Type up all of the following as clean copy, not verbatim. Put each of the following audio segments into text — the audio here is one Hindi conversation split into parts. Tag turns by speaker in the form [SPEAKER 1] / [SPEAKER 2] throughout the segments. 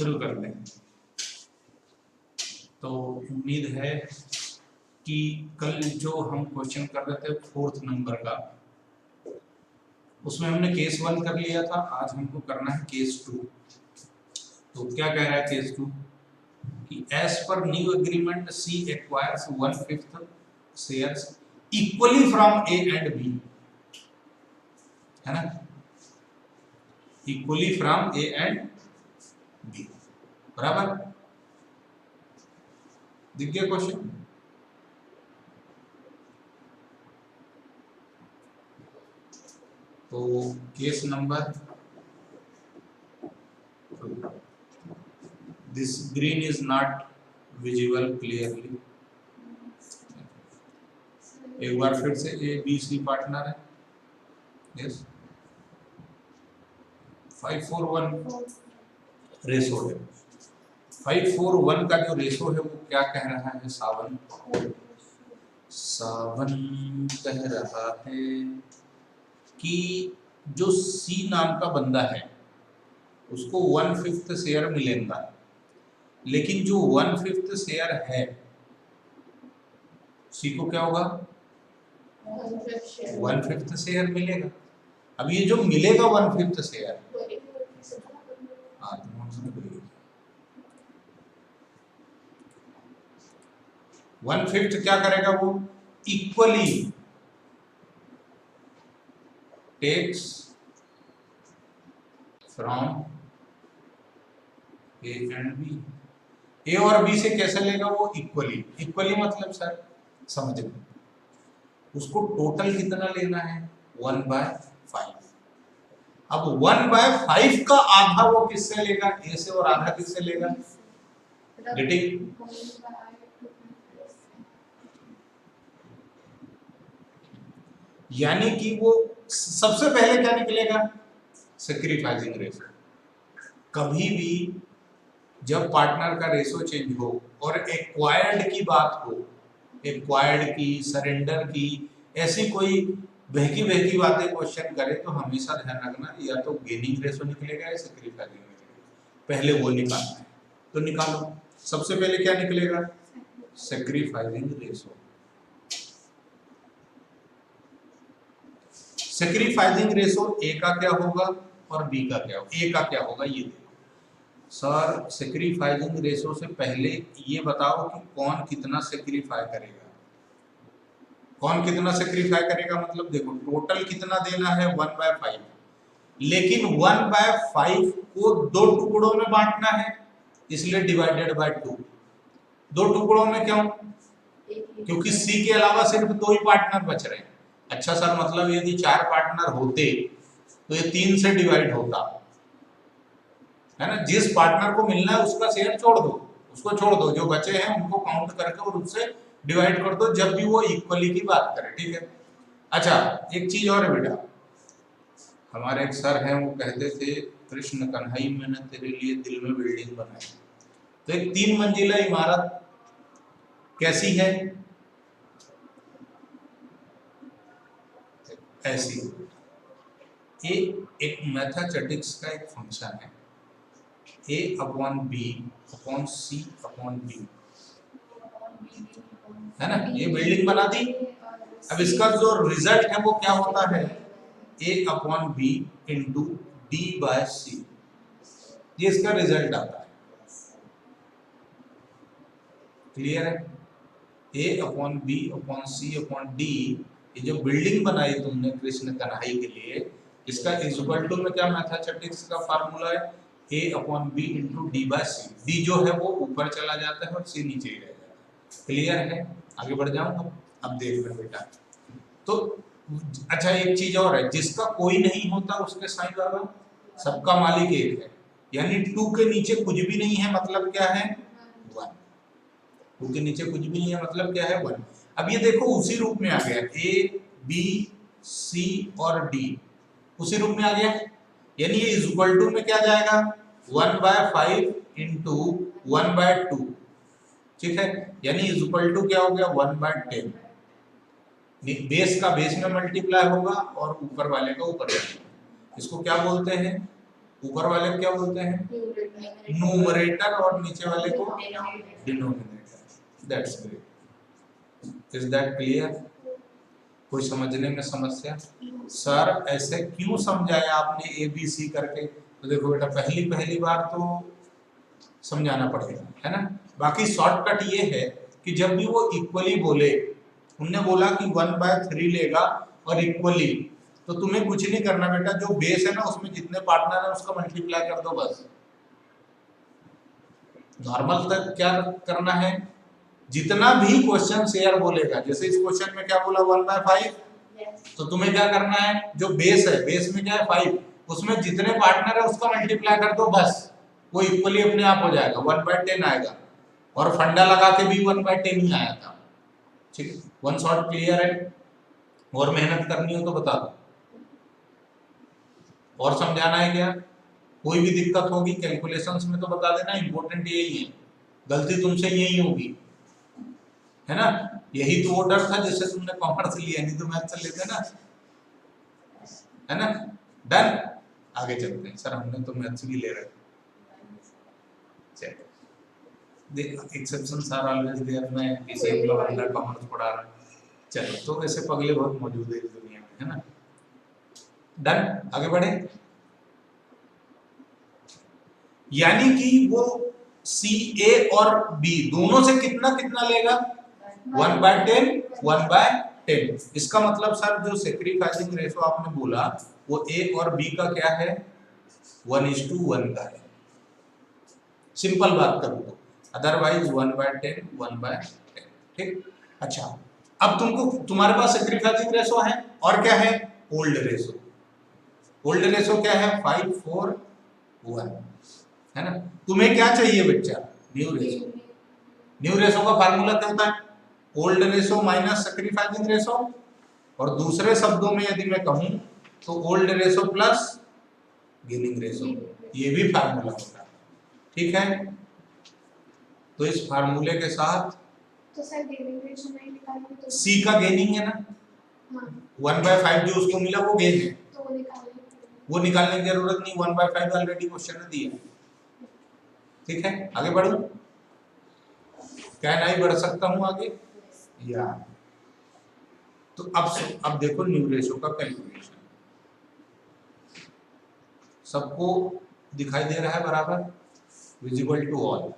[SPEAKER 1] शुरू कर दें। तो उम्मीद है कि कल जो हम क्वेश्चन कर रहे थे 4th नंबर का, उसमें हमने केस 1 कर लिया था। आज हमको करना है केस 2। तो क्या कह रहा है केस 2 कि as per new agreement C acquires 1/5 shares equally from A and B, है ना, equally from A and B, बराबर। दिख गया क्वेश्चन? तो case number, this green is not visible clearly. एक बार फिर से ए बी सी पार्टनर है, यस, 5:4:1 रेशो है। 5:4:1 का जो रेशो है वो क्या कह रहा है? सावन कह रहा है कि जो सी नाम का बंदा है उसको 1/5 शेयर मिलेगा, लेकिन जो 1/5 शेयर है सी को क्या होगा? 1/5 शेयर मिलेगा। अब ये जो मिलेगा 1/5 शेयर, वन फिफ्थ क्या करेगा? वो equally takes from A and B. A और बी से कैसे लेगा? वो इक्वली। इक्वली मतलब सर समझ लो, उसको टोटल कितना लेना है? 1/5। अब 1/5 का आधा वो किससे लेगा? ए से, और आधा किससे लेगा? गेटिंग? यानी कि वो सबसे पहले क्या निकलेगा? Sacrificing ratio. कभी भी जब पार्टनर का रेशो चेंज हो और एक्वायर्ड की बात हो, एक्वायर्ड की, सरेंडर की, ऐसी कोई बहकी बहकी बातें क्वेश्चन करे तो हमेशा ध्यान रखना या तो गेनिंग रेशो निकलेगा या सैक्रिफाइसिंग निकलेगा। पहले वो निकालना है, तो निकालो। सबसे पहले क्या निकलेगा? Sacrificing ratio. Sacrificing ratio A का क्या होगा और बी का क्या होगा? ए का क्या होगा ये देखो सर। सैक्रिफाइसिंग रेशो से पहले ये बताओ कि कौन कितना सैक्रिफाई करेगा। कौन कितना सैक्रिफाई करेगा मतलब देखो, टोटल कितना देना है? 1/5, लेकिन 1/5 को 2 टुकड़ों में बांटना है, इसलिए डिवाइडेड बाय 2। 2 टुकड़ों में क्यों? क्योंकि सी के अलावा सिर्फ 2 ही पार्टनर बच रहे हैं। अच्छा सर, मतलब यदि 4 पार्टनर होते तो ये 3 से डिवाइड होता, है ना। जिस पार्टनर को मिलना है उसका शेयर छोड़ दो, उसको छोड़ दो, जो बचे हैं उनको काउंट करके और उससे डिवाइड कर दो जब भी वो इक्वली की बात करे, ठीक है। अच्छा, एक चीज और है बेटा, हमारे एक सर हैं, वो कहते थे, कृष्ण कन्हई मैंने तेरे लिए दिल में बिल्डिंग बनाई। तो एक 3 मंजिला इमारत कैसी है? ऐसी। ये एक मैथमेटिक्स का एक फंक्शन है, A/B/C/D, है ना। ये बिल्डिंग बना दी। अब इसका जो रिजल्ट है वो क्या होता है? A/B × D/C, ये इसका रिजल्ट आता है। क्लियर है? A/B/C/D, ये जो बिल्डिंग बनाई तुमने कृष्ण कन्हई के लिए, इसका इक्वल टू में क्या मैथमेटिक्स का फार्मूला है? A/B × D/C। D जो है वो ऊपर चला जाता है और C नीचे ही रह जाता है। क्लियर है? आगे बढ़ जाऊंगा, अब देख लो बेटा। तो अच्छा, एक चीज और है, जिसका कोई नहीं होता उसके साईं बाबा, सबका मालिक एक है, यानी 2 के नीचे कुछ भी नहीं है, मतलब क्या है? 1। 2 के नीचे कुछ भी नहीं है मतलब क्या है? 1। अब ये देखो उसी रूप में आ गया, A, B, C और D उसी रूप में आ गया, यानी ये इक्वल टू में क्या जाएगा? 1/5 × 1/2, ठीक है। यानी इक्वल टू क्या हो गया? 1/10। बेस का बेस में मल्टीप्लाई होगा और ऊपर वाले का ऊपर जाएगा। इसको क्या बोलते हैं? ऊपर वाले को क्या बोलते हैं? न्यूमरेटर, और नीचे वाले को denominator. That's great. Is that clear? कोई समझने में समस्या? सर ऐसे क्यों समझाया आपने ए बी सी करके? तो देखो बेटा, पहली बार तो समझाना पड़ेगा, है ना। बाकी शॉर्टकट ये है कि जब भी वो इक्वली बोले, उनने बोला कि 1/3 लेगा और इक्वली, तो तुम्हें कुछ नहीं करना बेटा, जो बेस है ना उसमें जितने पार्टनर है उसका मल्टीप्लाई कर दो बस। नॉर्मल तक क्या करना है, जितना भी क्वेश्चन शेयर बोलेगा, जैसे इस क्वेश्चन में क्या बोला 1/5, तो तुम्हें क्या करना है, जो बेस है, बेस में क्या है 5, उसमें जितने पार्टनर है उसका मल्टीप्लाई कर दो बस, वो इक्वली अपने आप हो जाएगा, 1/10 आएगा। और फंडा लगा के भी 1/10 ही आया था। ठीक है, वन शॉट क्लियर है? और मेहनत करनी हो तो बता दो, और समझाना है क्या? कोई भी दिक्कत होगी कैलकुलेशंस में तो बता देना, इंपॉर्टेंट यही है, गलती तुमसे यही होगी, है ना। यही तो वो डर था जिससे तुमने कॉमर्स लिया, नहीं तो मैथ से लेते ना, है ना। डन, आगे चलते हैं। सर हमने तो मैथ्स भी ले रहे, एक्सेप्शंस आर ऑलवेज देयर, मैं किसी का बंदा कॉमर्स पढ़ा रहा हूं, चलो, तो ऐसे पगले बहुत मौजूद है इस दुनिया में, है ना। डन, आगे बढ़े। यानी कि वो सी ए और बी दोनों से कितना कितना लेगा, 1/10 1/10। इसका मतलब सर जो सैक्रिफाइसिंग रेशो आपने बोला वो ए और बी का क्या है, 1:1 का है। सिंपल बात करूं तो, अदरवाइज 1/10 1/10। ठीक, अच्छा, अब तुमको, तुम्हारे पास सैक्रिफाइसिंग रेशो है और क्या है, ओल्ड रेशो। ओल्ड रेशो क्या है, 5:4:1, है ना। तुम्हें क्या चाहिए बच्चा, न्यू रेशो। न्यू रेशो का फार्मूला क्या होता है, old ratio minus sacrificing ratio, और दूसरे शब्दों में यदि मैं कहूं तो old ratio plus gaining ratio, ये भी फार्मूला होता है। ठीक है, तो इस फार्मूले के साथ
[SPEAKER 2] तो सर गेनिंग रेशो नहीं निकालेंगे तो
[SPEAKER 1] सी का गेनिंग है ना, 1/5 जो उसको मिला वो गेन है,
[SPEAKER 2] तो
[SPEAKER 1] वो निकालने की जरूरत नहीं, 1/5 ऑलरेडी क्वेश्चन में दिया। ठीक है, आगे बढ़ू, क्या नहीं बढ़ सकता हूं आगे, या तो अब देखो न्यू रेशो का कैलकुलेशन सबको दिखाई दे रहा है बराबर, विजिबल टू ऑल,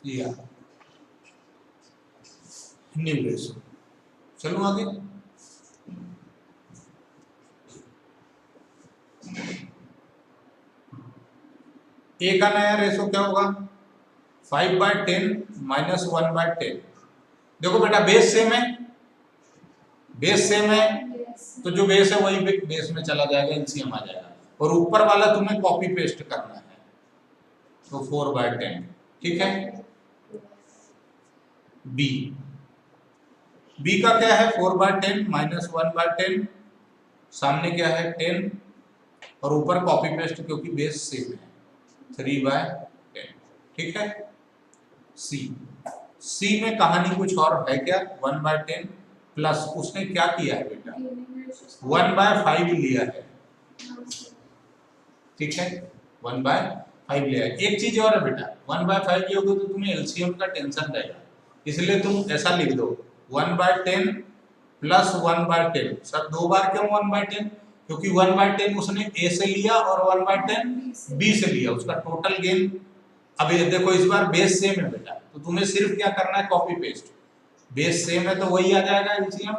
[SPEAKER 1] या न्यू रेशो। चलो आगे, ए का नया रेशो क्या होगा, 5/10 माइनस 1/10। देखो बेटा बेस सेम है, बेस सेम है, तो जो बेस है वही बेस में चला जाएगा, एलसीएम आ जाएगा, और ऊपर वाला तुम्हें कॉपी पेस्ट करना है, तो 4/10। ठीक है, बी, बी का क्या है, 4/10 माइनस 1/10, सामने क्या है 10, और ऊपर कॉपी पेस्ट क्योंकि बेस सेम है, 3/10। ठीक है, सी, सी में कहानी कुछ और है क्या, 1/10 प्लस उसने क्या किया है बेटा, 1/5 लिया है। ठीक है, 1/5 लिया है। एक चीज और है बेटा, 1/5 लियोगे तो तुम्हें एलसीएम का टेंशन रहेगा, इसलिए तुम ऐसा लिख दो 1/10 प्लस 1/10। सर दो बार क्यों 1/10, क्योंकि 1/10 उसने ए से लिया और 1/10 बी से लिया, उसका टोटल गेन। अब ये देखो इस बार बेस सेम है बेटा, तो तुम्हें सिर्फ क्या करना है, कॉपी पेस्ट, बेस सेम है तो वही आ जाएगा एलसीएम,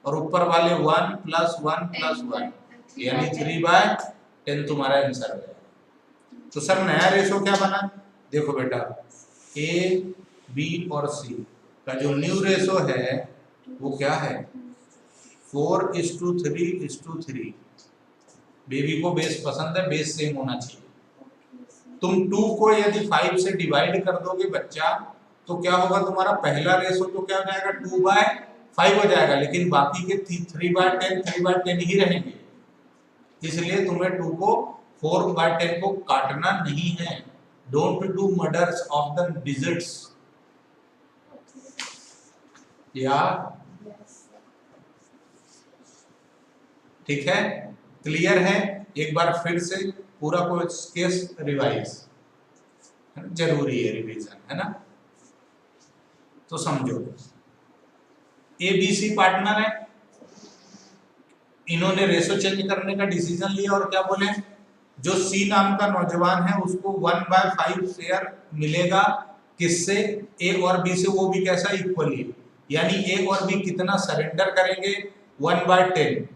[SPEAKER 1] और ऊपर वाले 1 प्लस 1 प्लस 1 यानी 3/10 तुम्हारा आंसर है। तो सर नया रेशो क्या बना, देखो बेटा ए बी और सी का जो न्यू रेशो है वो क्या है, 4:3:3। बेबी को बेस पसंद है, बेस सेम होना चाहिए। तुम 2 को यदि 5 से डिवाइड कर दोगे बच्चा, तो क्या होगा, तुम्हारा पहला रेशो तो क्या हो जाएगा, 2/5 हो जाएगा, लेकिन बाकी के 3/10 3/10 ही रहेंगे, इसलिए तुम्हें 2 को 4/10 को काटना नहीं है। Don't do murders of the digits, या ठीक है, क्लियर है। एक बार फिर से पूरा को केस रिवाइज, जरूरी है रिवीजन, है ना। तो समझो ए बी सी पार्टनर है, इन्होंने रेशो चेंज करने का डिसीजन लिया और क्या बोले, जो सी नाम का नौजवान है उसको 1/5 शेयर मिलेगा, किससे, ए और बी से, वो भी कैसा, इक्वली, यानी ए और बी कितना सरेंडर करेंगे, 1/10,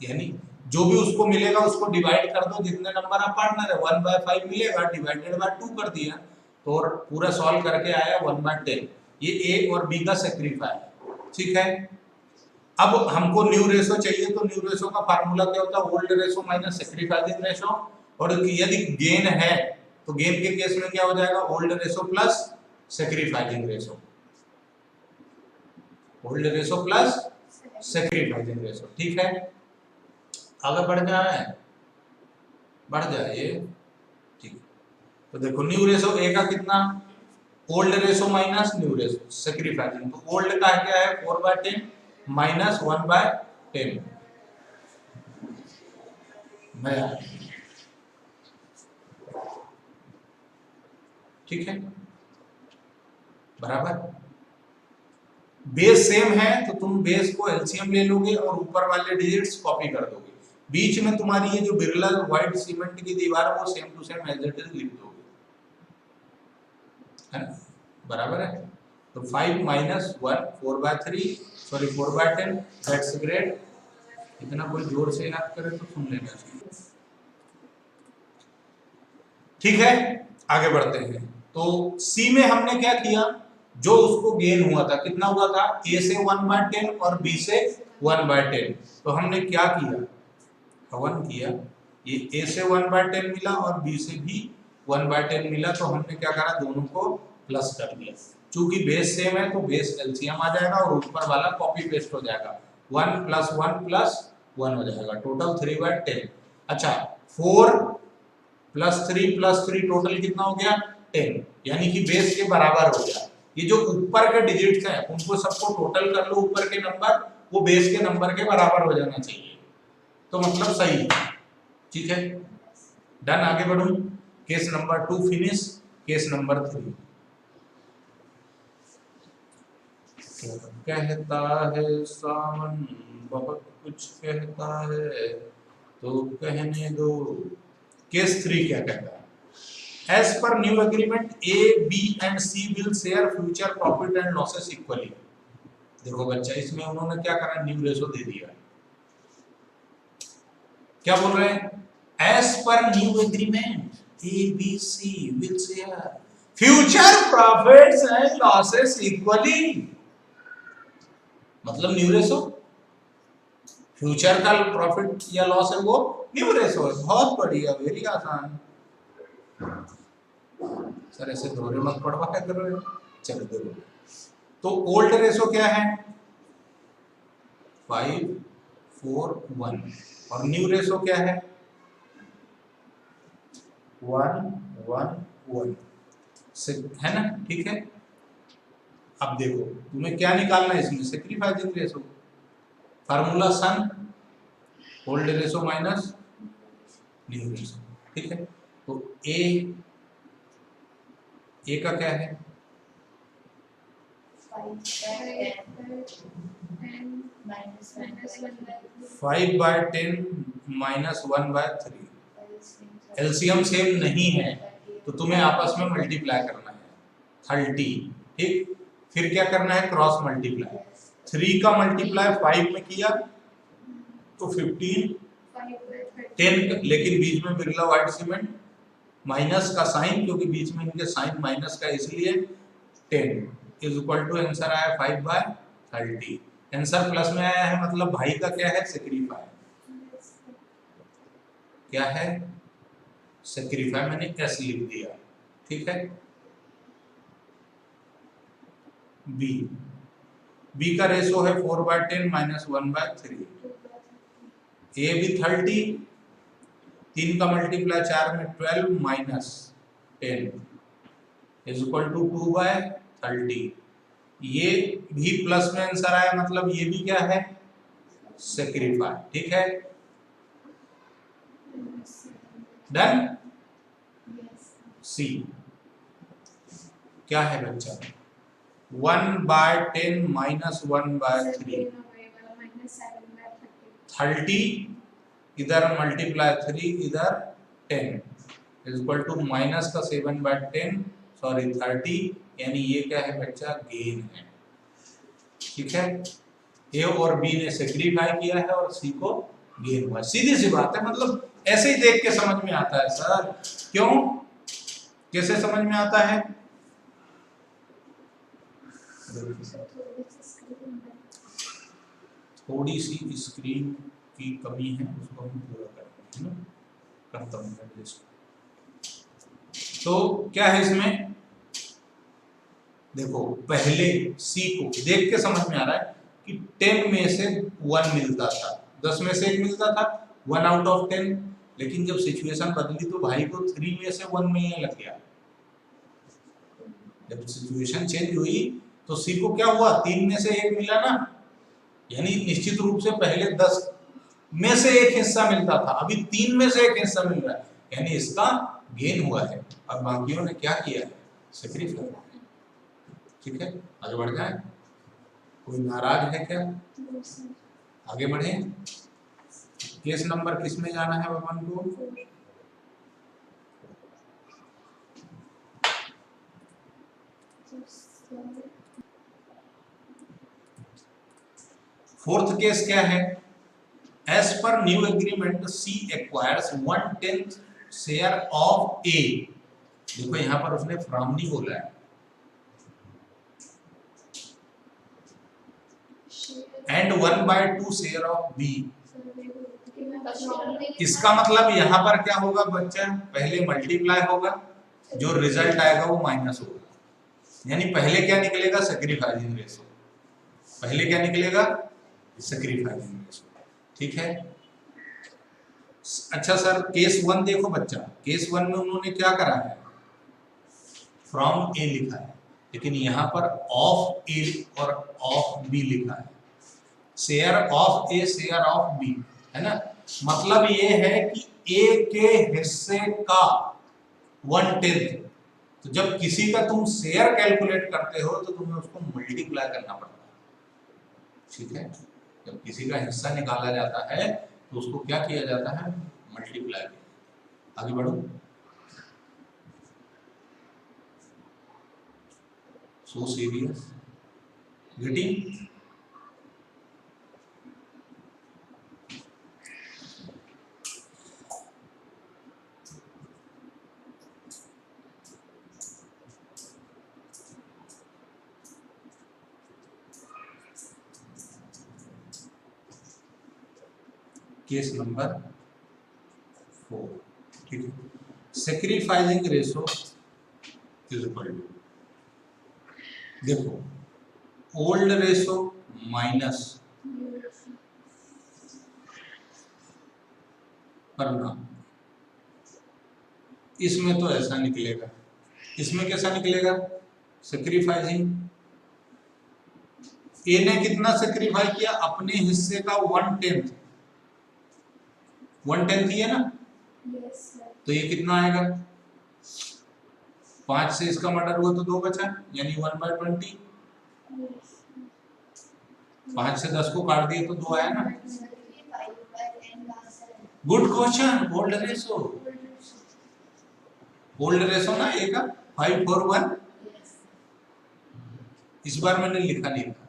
[SPEAKER 1] यानी जो भी उसको मिलेगा उसको डिवाइड कर दो, जितने नंबर ऑफ पार्टनर है 1/5 मिलेगा, डिवाइडेड बाय 2 कर दिया, तो और पूरा सॉल्व करके आया 1/10। ये ए और बी का सेक्रीफाई, ठीक है। अब हमको न्यू रेशो चाहिए, तो न्यू रेशो का फार्मूला क्या होता है, old ratio minus sacrificing ratio, और यदि गेन है तो गेन के केस में क्या हो जाएगा, old ratio plus sacrificing ratio, old ratio plus sacrificing ratio, ठीक है। आगे बढ़ जाए, बढ़ जाए, ठीक। तो देखो न्यू रेशो ए का कितना, old ratio minus new ratio sacrificing, तो ओल्ड का क्या है 4/10 माइनस 1/10, ठीक है, बराबर। बेस सेम है तो तुम बेस को एलसीएम ले लोगे और ऊपर वाले डिजिट्स कॉपी कर दोगे, बीच में तुम्हारी ये जो बिरला व्हाइट सीमेंट की दीवार है वो same to same as it is लिख दोगे, है ना, बराबर है। तो 5 माइनस 1 4/3, सॉरी 4/10, दैट्स ग्रेट। इतना कोई जोर से याद करे तो सुन लेना चाहिए, ठीक है। आगे बढ़ते हैं, तो सी में हमने क्या किया, जो उसको गेन हुआ था, कितना हुआ था, ए से 1/10 और बी से 1/10, तो हमने क्या किया, हवन किया, ये ए से 1/10 मिला और बी से भी 1/10 मिला, तो हमने क्या करा, दोनों को प्लस कर दिया, चूंकि बेस सेम है तो बेस एलसीएम आ जाएगा और ऊपर वाला कॉपी पेस्ट हो जाएगा, 1 + 1 + 1 हो जाएगा, टोटल 3/10। अच्छा 4 + 3 + 3 टोटल कितना हो गया, 10, यानी कि बेस के बराबर हो गया। ये जो ऊपर के डिजिट्स हैं उनको सबको टोटल कर लो, ऊपर के नंबर वो बेस के नंबर के बराबर हो जाना चाहिए, तो मतलब सही है, ठीक है, डन। आगे बढ़ूं, case number 2 finish, case number 3 कहता है सावन बहुत कुछ कहता है तो कहने दो। केस 3 क्या कहता है, as per new agreement A B and C will share future profit and losses equally. देखो बच्चा, इसमें उन्होंने क्या करा, न्यू रेशो दे दिया, क्या बोल रहे हैं, as per new agreement A B C will share future profits and losses equally, मतलब न्यू रेशो, फ्यूचर का प्रॉफिट या लॉस है वो न्यू रेशो है, बहुत बढ़िया, वेरी आसान। सर ऐसे दोहरे मत पढ़वा करो, चलो देखो, तो ओल्ड रेशो क्या है 5 4 1 और न्यू रेशो क्या है 1 1 1, है ना, ठीक है। अब देखो तुम्हें क्या निकालना है इसमें, सेक्रीफाइसिंग रेशो, फार्मूला सन, old ratio minus new ratio, ठीक है। तो ए का क्या है 5/10 माइनस 1/3, एलसीएम सेम नहीं है तो तुम्हें आपस में मल्टीप्लाई करना है 30, ठीक। फिर क्या करना है, क्रॉस मल्टीप्लाई, 3 का मल्टीप्लाई 5 में किया तो 15, 10, लेकिन बीच में बिरला व्हाइट सीमेंट, माइनस का साइन, क्योंकि बीच में इनके साइन माइनस का, इसलिए 10 इज इक्वल टू, आंसर आया 5/30, आंसर प्लस में आया है, मतलब भाई का क्या है, सेक्रीफाई, क्या है, सेक्रीफाई, मैंने एस लिख दिया, ठीक है। बी का रेशो है 4/10 माइनस 1/3, ए भी 30, 3 का मल्टीप्लाई 4 में 12 माइनस 10 इज इक्वल टू 2/30, ये भी प्लस में आंसर आया, मतलब ये भी क्या है, सेक्रीफाई, ठीक है। डन।
[SPEAKER 2] Yes.
[SPEAKER 1] सी क्या है बच्चा, 1/10 माइनस 1/3,
[SPEAKER 2] -7/30.
[SPEAKER 1] 30 इधर मल्टीप्लाई 3 इधर 10 इज इक्वल टू माइनस का 7/10 सॉरी 30, यानी ये क्या है बच्चा, गेन है। ठीक है, ए और बी ने सेक्रीफाई किया है और सी को गेन हुआ। सीधी सी बात है, मतलब ऐसे ही देख के समझ में आता है सर। क्यों, कैसे समझ में आता है? थोड़ी सी स्क्रीन की कमी है, उसको हम पूरा करेंगे, है ना, करता हूँ मैं इसको। तो क्या है इसमें, देखो पहले सी को देख के समझ में आ रहा है कि 10 में से 1 मिलता था, 10 में से 1 मिलता था, 1 आउट ऑफ 10। लेकिन जब सिचुएशन बदली तो भाई को 3 में से 1 मिलने लग गया। जब सिचुएशन चेंज हुई तो सी को क्या हुआ, 3 में से 1 मिला ना, यानी निश्चित रूप से पहले 10 में से 1 हिस्सा मिलता था, अभी 3 में से 1 हिस्सा मिल रहा है, यानी इसका गेन हुआ है। और बाकियों ने क्या किया है, सेक्रीफाई। ठीक है, आगे बढ़ जाए। कोई नाराज है क्या? आगे बढ़े। केस नंबर किस में जाना है बबन को? फोर्थ केस क्या है? As per new agreement C acquires 1/10 share of A. देखो यहां पर उसने फ्रॉम नहीं बोला है, एंड 1/2 शेयर ऑफ बी। इसका मतलब यहाँ पर क्या होगा बच्चा, पहले मल्टीप्लाई होगा, जो रिजल्ट आएगा वो माइनस होगा। यानी पहले क्या निकलेगा, सैक्रिफाइसिंग रेशो। पहले क्या निकलेगा, सैक्रिफाइसिंग रेशो। ठीक है। अच्छा सर, केस 1 देखो बच्चा, केस 1 में उन्होंने क्या करा है, फ्रॉम ए लिखा है, लेकिन यहाँ पर ऑफ ए और ऑफ बी लिखा है। Share of A, share of B, है ना। मतलब ये है कि ए के हिस्से का 1/10। तो जब किसी का तुम शेयर कैलकुलेट करते हो तो तुम्हें उसको मल्टीप्लाई करना पड़ता है। ठीक है, जब किसी का हिस्सा निकाला जाता है तो उसको क्या किया जाता है, मल्टीप्लाई। आगे बढ़ो। So serious, getting. Case number 4। ठीक है, sacrificing ratio is equal to, देखो ओल्ड रेशो माइनस करना, इसमें तो ऐसा निकलेगा, इसमें कैसा निकलेगा, सैक्रिफाइसिंग। ए ने कितना सैक्रिफाई किया, अपने हिस्से का 1/10, 1/10 ही है ना।
[SPEAKER 2] Yes, sir.
[SPEAKER 1] तो ये कितना आएगा, 5 से इसका मर्डर हुआ तो 2 बचा, यानी 1/20।
[SPEAKER 2] Yes.
[SPEAKER 1] 5 से 10 को काट दिए तो 2 आया ना। Good question. Old ratio, old ratio ना ए का 5/1। इस बार मैंने लिखा नहीं था,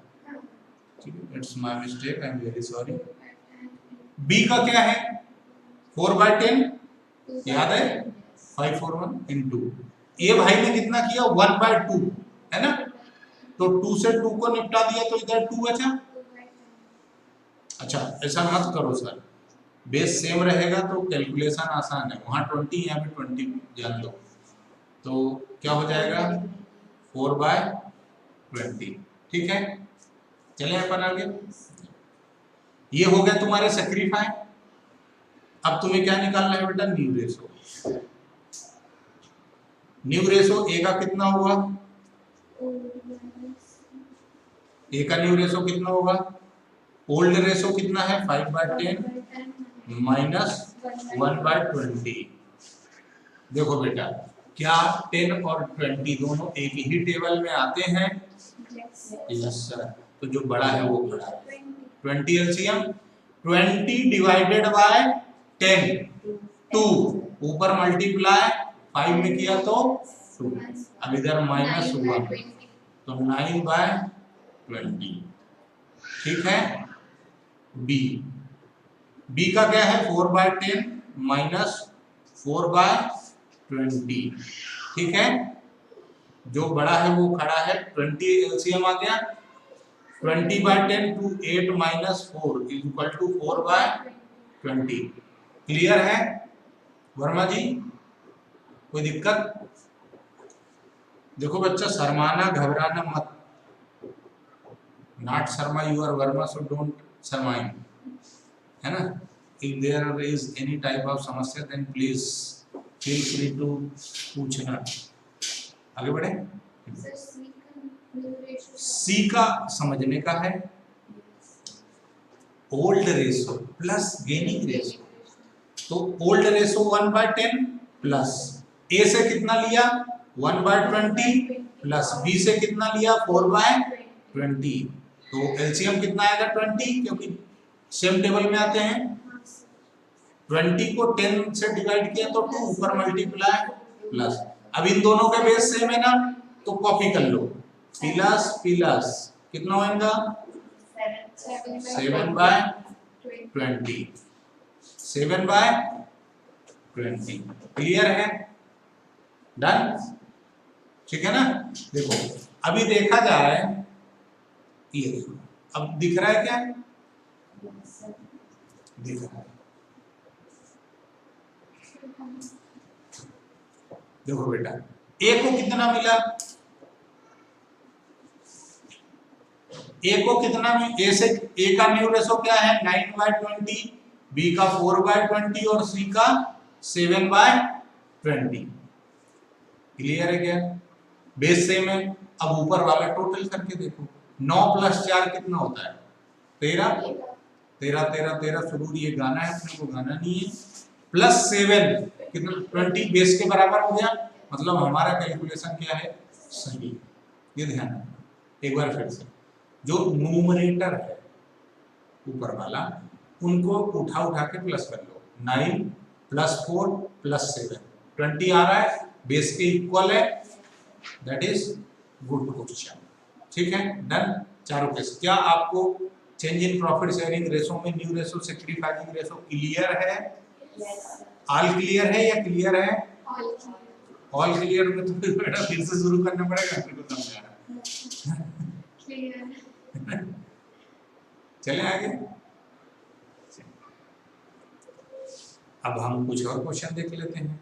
[SPEAKER 1] ठीक है, it's my mistake, I am very sorry. B का क्या है, 4/10, याद है, 5/1 इनटू ए भाई ने कितना किया, 1/2, है ना। तो 2 से 2 को निपटा दिया तो इधर 2 बचा। अच्छा ऐसा मत करो सर, बेस सेम रहेगा तो कैलकुलेशन आसान है, वहां 20 यहाँ पे 20 जान लो, तो क्या हो जाएगा 4/20। ठीक है, चले अपन आगे। ये हो गया तुम्हारे सैक्रिफाई। अब तुम्हें क्या निकालना है बेटा, new ratio. New ratio A का कितना हुआ, ए का न्यू रेशो कितना होगा, ओल्ड रेशो कितना है 5/10 माइनस 1/20, देखो बेटा, क्या 10 और 20 दोनों एक ही टेबल में आते हैं?
[SPEAKER 2] Yes.
[SPEAKER 1] Yes sir. तो जो बड़ा है वो बड़ा है। 20 एलसीएम, 20 डिवाइडेड बाय 10 2, ऊपर मल्टीप्लाई 5 में किया तो 2, अब इधर -1 तो 9/20। ठीक है। बी का क्या है? 4/10 माइनस 4/20। ठीक है। जो बड़ा है वो खड़ा है। 20 एलसीएम आ गया। 20/10 to 8 minus 4 is equal to 4/20। Clear है वर्मा जी? कोई दिक्कत? देखो बच्चा, शर्माना घबराना मत। Not Sharma your Verma, so don't शर्माइंग, है ना? If there is any type of समस्या then please feel free to पूछना। आगे बढ़े।
[SPEAKER 2] Sir, C का new ratio
[SPEAKER 1] सी का समझने का है, old ratio plus gaining ratio. तो ओल्ड रेशो 1/10 प्लस ए से कितना लिया? 1/20 प्लस बी से कितना लिया? 4/20। तो एलसीएम कितना आएगा? 20, क्योंकि सेम टेबल में आते हैं। 20 को 10 से डिवाइड किया तो 2, ऊपर मल्टीप्लाई प्लस। अब इन दोनों के बेस सेम है ना, तो कॉपी कर लो। प्लस प्लस कितना होगा? 7/20। 7/20। क्लियर है? डन? ठीक है ना? देखो, अभी देखा जाए, ये देखो, अब दिख रहा है क्या? दिख रहा है। देखो बेटा, ए को कितना मिला? ए को कितना? ए से ए का न्यू रेशो क्या है? 9/20, बी का 4/20 और सी का 7/20। क्लियर है क्या? बेस सेम है। अब ऊपर वाला टोटल करके देखो, 9 + 4 कितना होता है? 13। 13 13 13 शुरू, ये गाना है, अपने को गाना नहीं है। प्लस 7 कितना? 20 बेस के बराबर हो गया। मतलब हमारा कैलकुलेशन क्या है? सही। ये ध्यान रखना। एक बार फिर से, जो न्यूमरेटर है ऊपर वाला, उनको उठा उठा के प्लस कर लो। 9 + 4 + 7 20 आ रहा है, बेस के इक्वल है। That is good question. ठीक है, डन। चारों केस। क्या आपको change in profit sharing ratio में new ratio, sacrificing ratio clear है? ऑल क्लियर है या क्लियर है? ऑल क्लियर में तो फिर बेटा फिर से शुरू करना पड़ेगा, फिर को समझाना।
[SPEAKER 2] clear।
[SPEAKER 1] चले आगे। अब हम कुछ और क्वेश्चन देख लेते हैं।